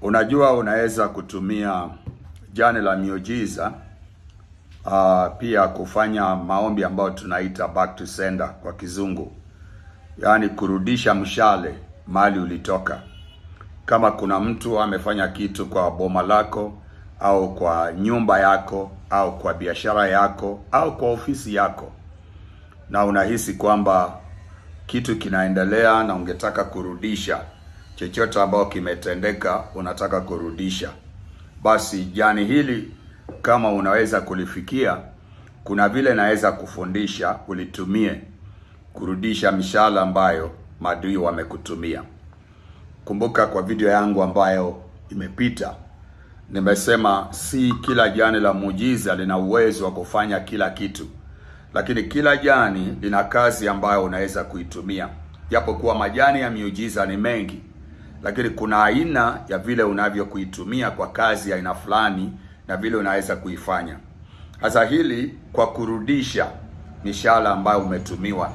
Unajua unaweza kutumia jani la miujiza pia kufanya maombi ambayo tunaita back to sender kwa kizungu. Yaani kurudisha mshale mahali ulitoka. Kama kuna mtu amefanya kitu kwa boma lako au kwa nyumba yako au kwa biashara yako au kwa ofisi yako, na unahisi kwamba kitu kinaendelea na ungetaka kurudisha chochote ambao kimetendeka, unataka kurudisha, basi jani hili kama unaweza kulifikia, kuna vile naweza kufundisha ulitumie kurudisha mishale ambayo maadui wamekutumia. Kumbuka kwa video yangu ambayo imepita, nimesema si kila jani la muujiza lina uwezo wa kufanya kila kitu, lakini kila jani lina kazi ambayo unaweza kuitumia. Japo kuwa majani ya miujiza ni mengi, lakini kuna aina ya vile unavyokuitumia kwa kazi ya aina fulani na vile unaweza kuifanya. Hasa hili kwa kurudisha mishala ambayo umetumiwa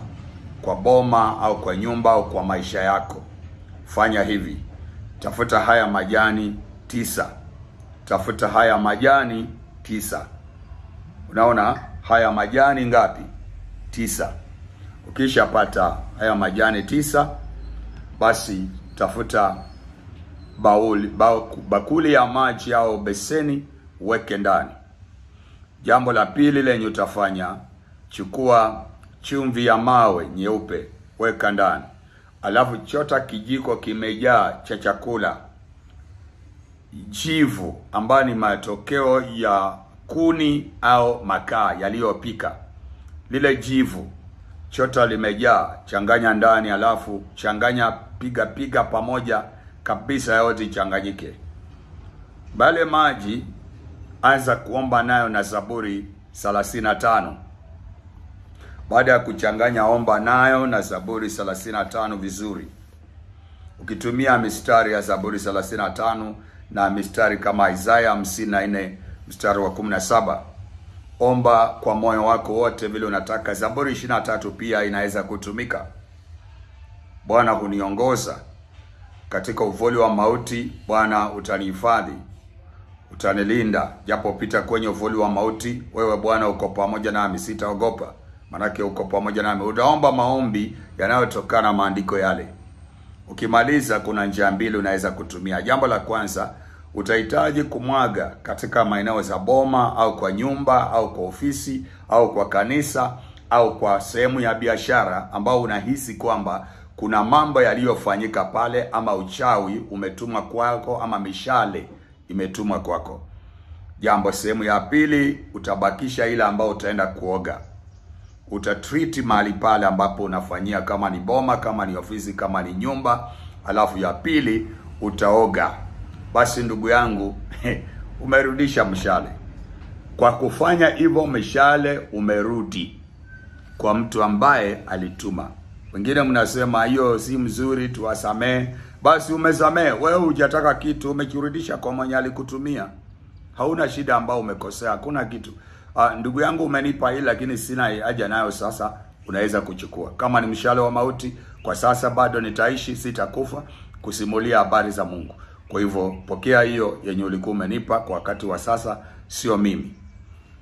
kwa boma au kwa nyumba au kwa maisha yako. Fanya hivi. Tafuta haya majani 9. Tafuta haya majani 9. Unaona haya majani ngapi? 9. Ukishapata haya majani 9, basi tafuta bakuli ya maji au beseni, uweke ndani. Jambo la pili lenye utafanya, chukua chumvi ya mawe nyeupe, weka ndani. Alafu chota kijiko kimejaa cha chakula, jivu ambayo ni matokeo ya kuni au makaa yaliyopika. Lile jivu chota limejaa, changanya ndani, alafu changanya, piga pamoja kabisa, yote changanyike. Bale maji anza kuomba nayo na Zaburi 35. Baada ya kuchanganya, omba nayo na Zaburi 35 vizuri. Ukitumia mistari ya Zaburi 35 na mistari kama Isaya 54 mstari wa 17, omba kwa moyo wako wote vile unataka. Zaburi 23 pia inaweza kutumika. Bwana huniongoza katika uvuli wa mauti, Bwana utanihifadhi, utanilinda. Japo pita kwenye uvuli wa mauti, wewe Bwana uko pamoja nami, sitaogopa, manake uko pamoja nami. Utaomba maombi yanayotokana na maandiko yale. Ukimaliza, kuna njia mbili unaweza kutumia. Jambo la kwanza, utahitaji kumwaga katika maeneo za boma au kwa nyumba au kwa ofisi au kwa kanisa au kwa sehemu ya biashara ambao unahisi kwamba kuna mambo yaliyofanyika pale, ama uchawi umetumwa kwako, ama mishale imetumwa kwako. Sehemu ya pili, utabakisha ile ambao utaenda kuoga. Utatreat mahali pale ambapo unafanyia, kama ni boma, kama ni ofisi, kama ni nyumba. Alafu ya pili utaoga. Basi ndugu yangu, umerudisha mshale. Kwa kufanya hivyo, mshale umerudi kwa mtu ambaye alituma. Wengine mnasema hiyo si mzuri, tuwasamee. Basi umesamee, wewe hujataka kitu, umekirudisha kwa mwenye alikutumia. Hauna shida ambao umekosea, hakuna kitu. Ndugu yangu, umenipa hili lakini sina haja nayo, sasa unaweza kuchukua. Kama ni mshale wa mauti, kwa sasa bado nitaishi, sitakufa, kusimulia habari za Mungu. Kwa hivyo pokea hiyo yenye ulikuwa umenipa kwa wakati wa sasa, sio mimi.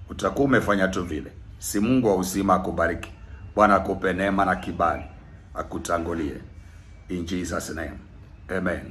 Utakuwa umefanya tu vile. Si Mungu wa uzima akubariki. Bwana akupe neema na kibali, akutangulie. In Jesus' name. Amen.